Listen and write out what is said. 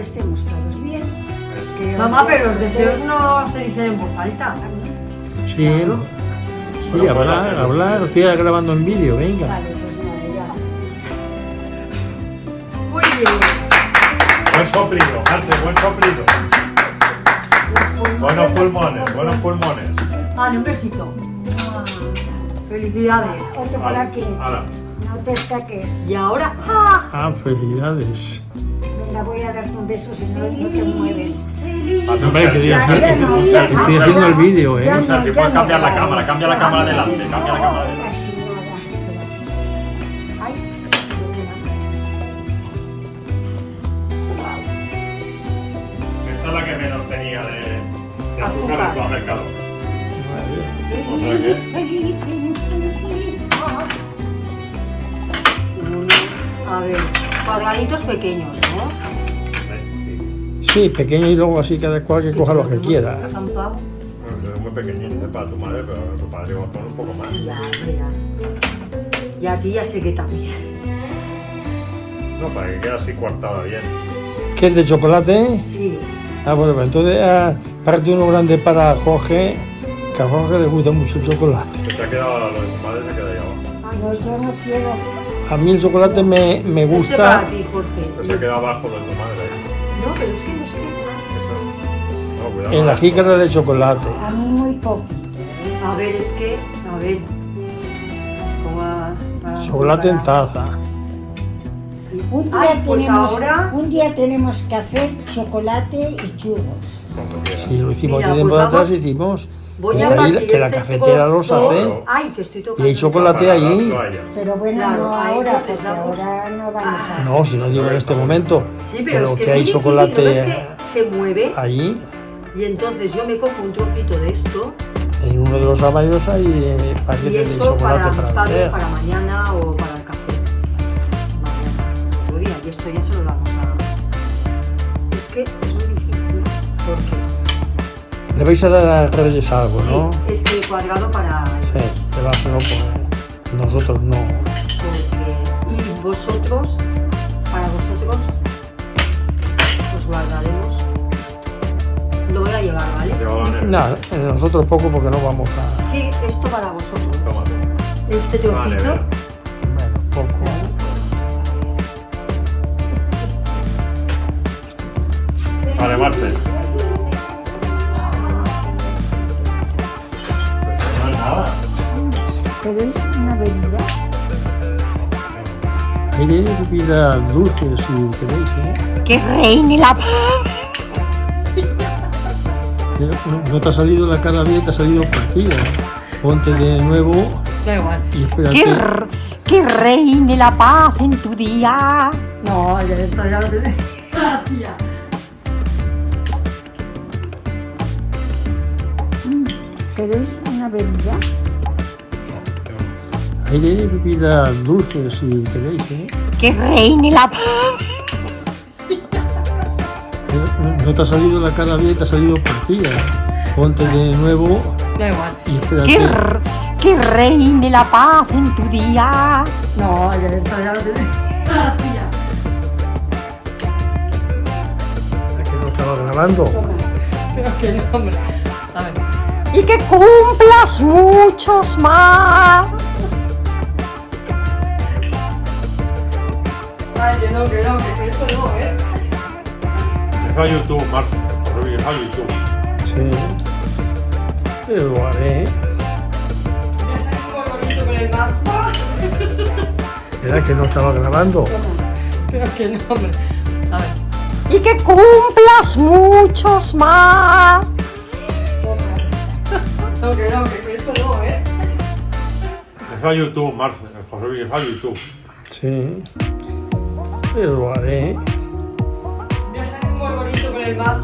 estemos todos bien. Mamá, pero los deseos no se dicen en voz alta. Sí, Claro. sí, hablar, estoy grabando en vídeo, venga. Vale, pues nada, ya. Muy bien. Buen soplido, Marce, buen soplido. Buenos pulmones, buenos pulmones. Vale, un besito. Felicidades. Otro por aquí. Ahora. No te estaques. Y ahora, ¡ah! Ah, felicidades. Venga, voy a darte un beso si no, no te mueves. Haz un Hombre, quería selfie, hacer, un selfie, estoy un haciendo el selfie. vídeo, Ya ¿eh? Un selfie, ya puedes cambiar la no. cámara, cambia la cámara adelante, cambia la cámara adelante. Así nada. Ay, Esta es la que menos tenía de azúcar en todo el mercado. O sea que, a ver, cuadraditos pequeños, ¿no? Sí, pequeño y luego así cada cual que coja lo que quiera. Tampa. bueno, es muy pequeñito para tu madre, pero tu padre va a poner un poco más. Ya, hombre, ya. Y a ti ya sé que también. No, para que quede así cuartada bien. ¿Qué es de chocolate? Sí. Ah, bueno, pues entonces parte uno grande para Jorge, que a Jorge le gusta mucho el chocolate. Que te ha quedado lo de tu madre, se queda ahí abajo. No, yo no quiero. A mí el chocolate me Este para gusta. ti, Jorge. Que se queda abajo lo de tu madre ahí. No, pero es que no sé. Eso. No, cuidado. En la jícara de chocolate. A mí muy poquito. A ver, es que, a ver. Chocolate en taza. Un día, Ay, pues ahora- un día tenemos que hacer chocolate y churros. Cuando quieras. Sí, lo hicimos Mira, hace tiempo pues atrás, vamos- hicimos. Voy Y a ahí partir que la este cafetera los trozo. hace. Ay, que estoy tocando. Y hay chocolate Para allí. darlo a ella. Pero bueno, Claro, no ahí ahora, ya porque damos. ahora no vamos a... No, si no digo en este momento. Sí, pero Pero es que es hay muy difícil, chocolate ¿no? Es que se mueve allí. y entonces yo me cojo un trocito de esto En uno de los armarios hay y paquetes de eso para chocolate mis para padres hacer. para mañana o para el café. Mañana, otro día, y esto ya se lo damos a... Es que es muy difícil porque Le vais a dar a Reyes algo, ¿no? sí, este cuadrado para... Sí, te va a hacer, pues nosotros no. Porque, y vosotros, para vosotros, os guardaremos esto. Lo voy a llevar, ¿vale? Llévalo a la nevera. Nada, nosotros poco porque no vamos a. Sí, esto para vosotros. Toma, toma. Este trocito. Vale, Bueno, poco. Vale, Marce. Pues no es nada. Pero es una bebida. Ahí tiene bebida dulce si queréis, ¿eh? ¡Que reine la paz! No te ha salido la cara bien, te ha salido partida. Ponte de nuevo Da igual. y espérate. Que reine la paz en tu día. No, ya esto ya lo tenés. Gracias. Pero es una bebida. Ahí tiene bebida dulce si queréis, ¿eh? Que reine la paz. No te ha salido la cara bien, te ha salido partida. Ponte de nuevo Da igual. y espérate. Que reine la paz en tu día. No, ya esto ya lo tenés. Gracias. ¿A que no estaba grabando? Pero que no, hombre. A ver. Y que cumplas muchos más. Ay, que no, que eso no, ¿eh? Es a YouTube, Marce. Es a YouTube. Sí. Pero lo haré. Voy a hacer un bonito con el más. ¿Era que no estaba grabando? Pero que no, hombre. A ver. Y que cumplas muchos más. No, que eso no, ¿eh? Es a YouTube, Marce. José Luis, es a YouTube. Sí. Pero lo haré. Voy a hacer un bonito con el más.